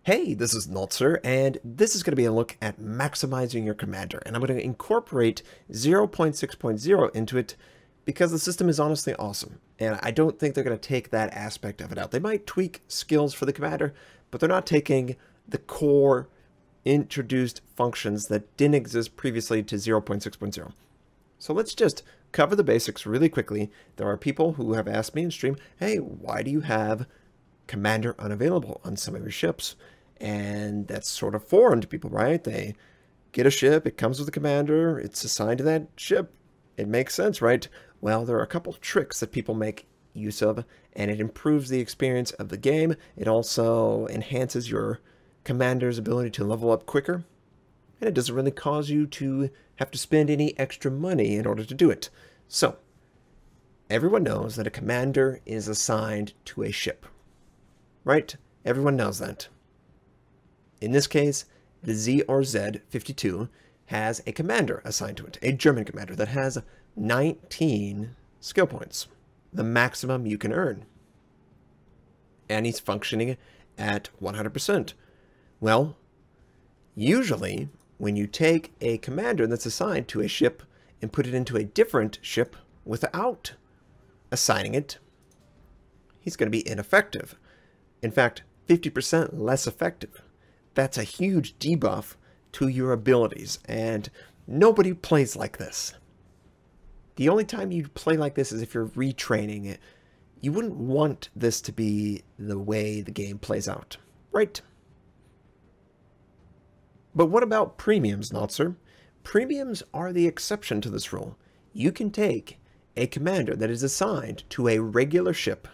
Hey, this is Notser, and this is going to be a look at maximizing your commander, and I'm going to incorporate 0.6.0 into it because the system is honestly awesome, and I don't think they're going to take that aspect of it out. They might tweak skills for the commander, but they're not taking the core introduced functions that didn't exist previously to 0.6.0. So let's just cover the basics really quickly. There are people who have asked me in stream, hey, why do you have commander unavailable on some of your ships? And that's sort of foreign to people, right? They get a ship, it comes with a commander, it's assigned to that ship. It makes sense, right? Well, there are a couple of tricks that people make use of, and it improves the experience of the game. It also enhances your commander's ability to level up quicker, and it doesn't really cause you to have to spend any extra money in order to do it. So, everyone knows that a commander is assigned to a ship, right? Everyone knows that. In this case, the Z or Z52 has a commander assigned to it, a German commander that has 19 skill points, the maximum you can earn. And he's functioning at 100%. Well, usually when you take a commander that's assigned to a ship and put it into a different ship without assigning it, he's going to be ineffective. In fact, 50% less effective. That's a huge debuff to your abilities, and nobody plays like this. The only time you play like this is if you're retraining it. You wouldn't want this to be the way the game plays out, right? But what about premiums, Notser? Premiums are the exception to this rule. You can take a commander that is assigned to a regular ship,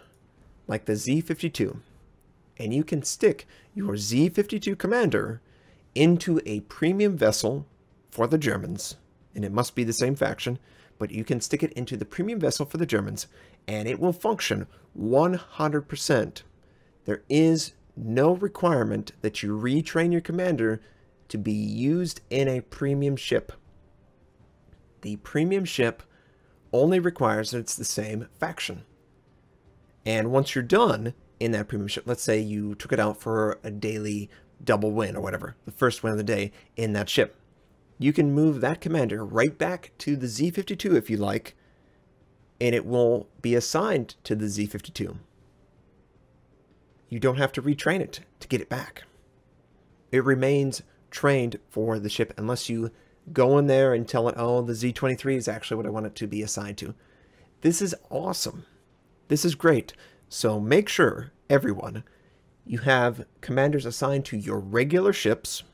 like the Z52, and you can stick your Z52 commander into a premium vessel for the Germans, and it must be the same faction, but you can stick it into the premium vessel for the Germans, and it will function 100%. There is no requirement that you retrain your commander to be used in a premium ship. The premium ship only requires that it's the same faction. And once you're done in that premium ship, let's say you took it out for a daily double win or whatever, the first win of the day in that ship, you can move that commander right back to the Z52 if you like, and it will be assigned to the Z52. You don't have to retrain it to get it back. It remains trained for the ship unless you go in there and tell it, oh, the Z23 is actually what I want it to be assigned to. This is awesome. This is great. So make sure, everyone, you have commanders assigned to your regular ships.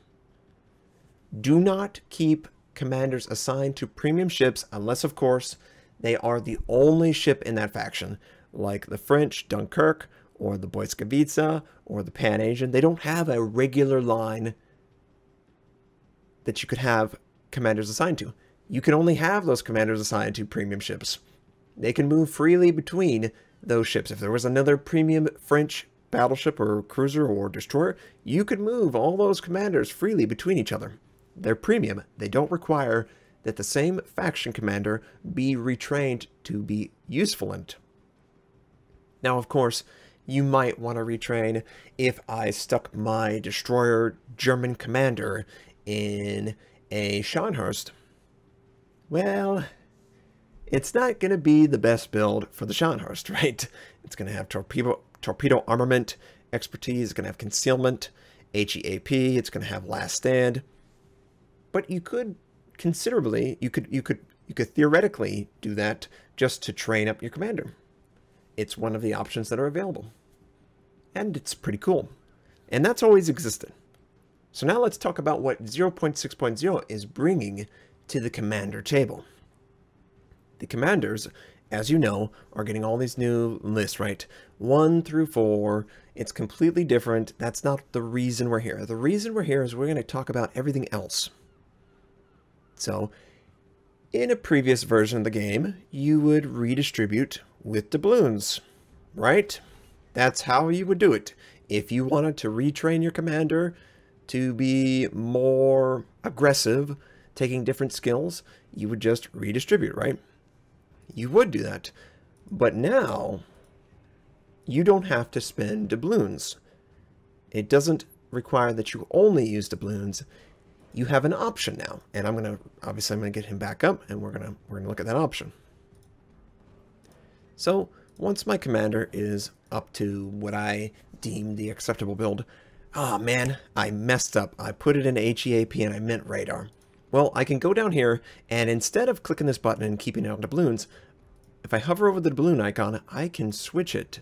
Do not keep commanders assigned to premium ships unless, of course, they are the only ship in that faction, like the French Dunkirk or the Boyskovica or the Pan-Asian. They don't have a regular line that you could have commanders assigned to. You can only have those commanders assigned to premium ships. They can move freely between those ships. If there was another premium French battleship or cruiser or destroyer, you could move all those commanders freely between each other. They're premium. They don't require that the same faction commander be retrained to be useful in it. Now, of course, you might want to retrain if I stuck my destroyer German commander in a Scharnhorst. Well, it's not going to be the best build for the Scharnhorst, right? It's going to have torpedo armament, expertise, it's going to have concealment, HEAP, it's going to have last stand. But you could considerably, you could theoretically do that just to train up your commander. It's one of the options that are available. And it's pretty cool. And that's always existed. So now let's talk about what 0.6.0 is bringing to the commander table. The commanders, as you know, are getting all these new lists, right? 1 through 4. It's completely different. That's not the reason we're here. The reason we're here is we're going to talk about everything else. So, in a previous version of the game, you would redistribute with doubloons, right? That's how you would do it. If you wanted to retrain your commander to be more aggressive, taking different skills, you would just redistribute, right? You would do that. But now, you don't have to spend doubloons. It doesn't require that you only use doubloons, you have an option now. And I'm gonna get him back up, and we're gonna look at that option. So once my commander is up to what I deem the acceptable build, ah man, I messed up. I put it in HEAP and I meant radar. Well, I can go down here, and instead of clicking this button and keeping it on doubloons, if I hover over the doubloon icon, I can switch it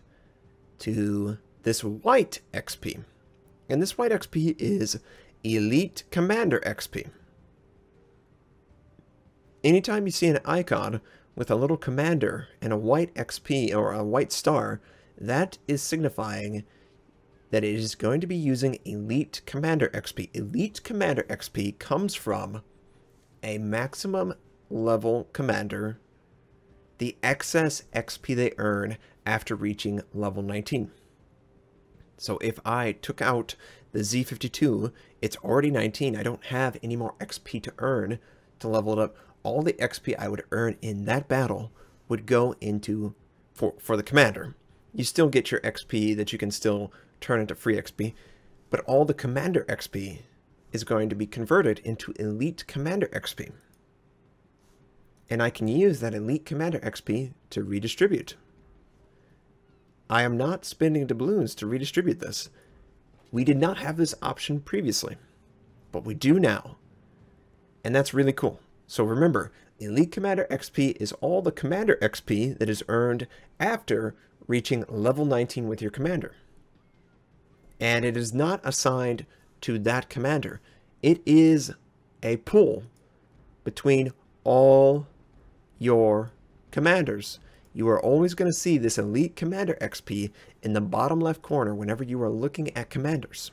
to this white XP. And this white XP is Elite Commander XP. Anytime you see an icon with a little commander and a white XP or a white star, that is signifying that it is going to be using Elite Commander XP. Elite Commander XP comes from a maximum level commander, the excess XP they earn after reaching level 19. So if I took out the Z52, it's already 19. I don't have any more XP to earn to level it up. All the XP I would earn in that battle would go into for the commander. You still get your XP that you can still turn into free XP, but all the commander XP is going to be converted into Elite Commander XP. And I can use that Elite Commander XP to redistribute. I am not spending doubloons to redistribute this. We did not have this option previously, but we do now. And that's really cool. So remember, Elite Commander XP is all the commander XP that is earned after reaching level 19 with your commander. And it is not assigned to that commander. It is a pool between all your commanders. You are always going to see this Elite Commander XP in the bottom left corner whenever you are looking at commanders.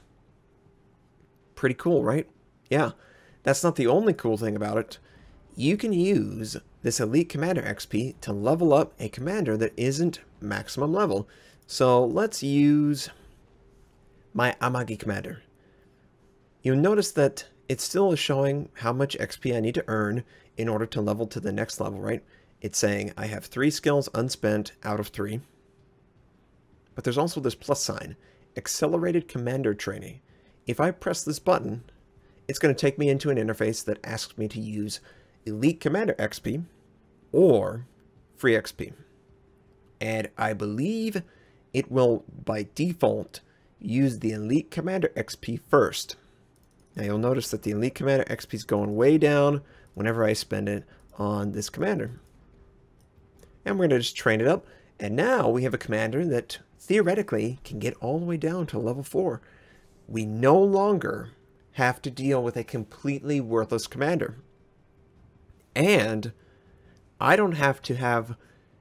Pretty cool, right? Yeah, that's not the only cool thing about it. You can use this Elite Commander XP to level up a commander that isn't maximum level. So let's use my Amagi commander. You'll notice that it still is showing how much XP I need to earn in order to level to the next level, right? It's saying I have 3 skills unspent out of 3. But there's also this plus sign, Accelerated Commander Training. If I press this button, it's going to take me into an interface that asks me to use Elite Commander XP or Free XP. And I believe it will, by default, use the Elite Commander XP first. Now you'll notice that the Elite Commander XP is going way down whenever I spend it on this commander. And we're going to just train it up. And now we have a commander that theoretically can get all the way down to level 4. We no longer have to deal with a completely worthless commander. And I don't have to have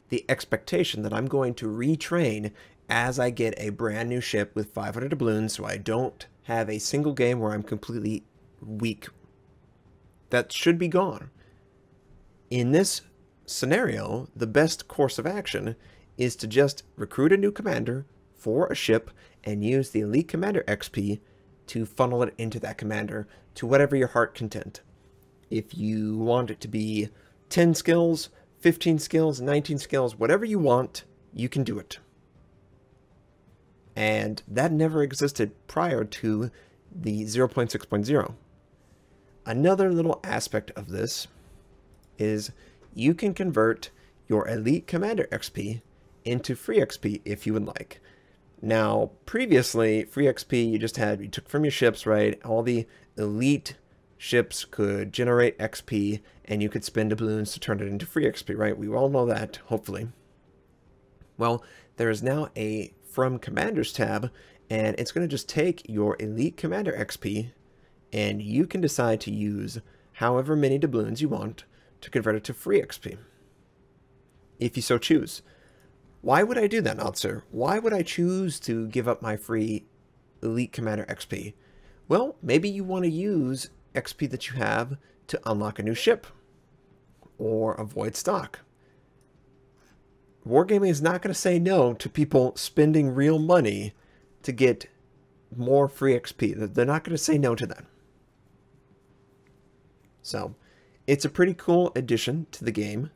the expectation that I'm going to retrain as I get a brand new ship with 500 doubloons, so I don't have a single game where I'm completely weak. That should be gone. In this scenario, the best course of action is to just recruit a new commander for a ship and use the Elite Commander XP to funnel it into that commander to whatever your heart content. If you want it to be 10 skills, 15 skills, 19 skills, whatever you want, you can do it. And that never existed prior to the 0.6.0. Another little aspect of this is you can convert your Elite Commander XP into Free XP if you would like. Now, previously, Free XP you took from your ships, right? All the elite ships could generate XP and you could spend doubloons to turn it into Free XP, right? We all know that, hopefully. Well, there is now a From Commanders tab, and it's going to just take your Elite Commander XP, and you can decide to use however many doubloons you want to convert it to Free XP, if you so choose. Why would I do that, Notser? Why would I choose to give up my free Elite Commander XP? Well, maybe you want to use XP that you have to unlock a new ship, or avoid stock. Wargaming is not going to say no to people spending real money to get more free XP. They're not going to say no to that. So, it's a pretty cool addition to the game.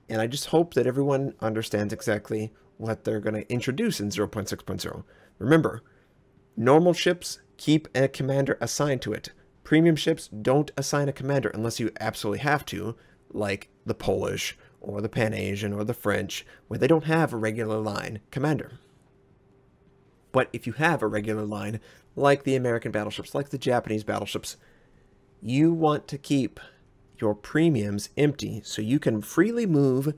And I just hope that everyone understands exactly what they're going to introduce in 0.6.0. Remember, Normal ships keep a commander assigned to it. Premium ships don't assign a commander unless you absolutely have to, like the Polish or the Pan-Asian or the French, where they don't have a regular line commander. But if you have a regular line, like the American battleships, like the Japanese battleships, you want to keep your premiums empty so you can freely move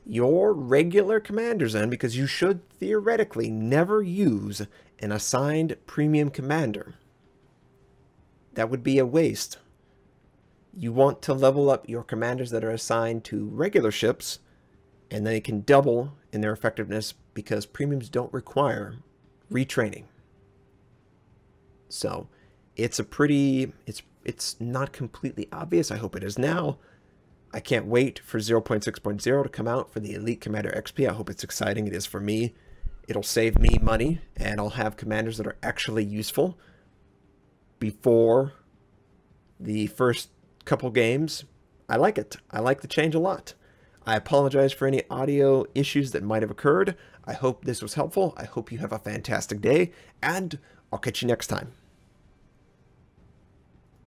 your regular commanders in, because you should theoretically never use an assigned premium commander. That would be a waste. You want to level up your commanders that are assigned to regular ships, and they can double in their effectiveness because premiums don't require retraining. So it's a pretty, it's not completely obvious. I hope it is now. I can't wait for 0.6.0 to come out for the Elite Commander XP. I hope it's exciting. It is for me. It'll save me money, and I'll have commanders that are actually useful before the first couple games. I like it. I like the change a lot. I apologize for any audio issues that might have occurred. I hope this was helpful. I hope you have a fantastic day, and I'll catch you next time.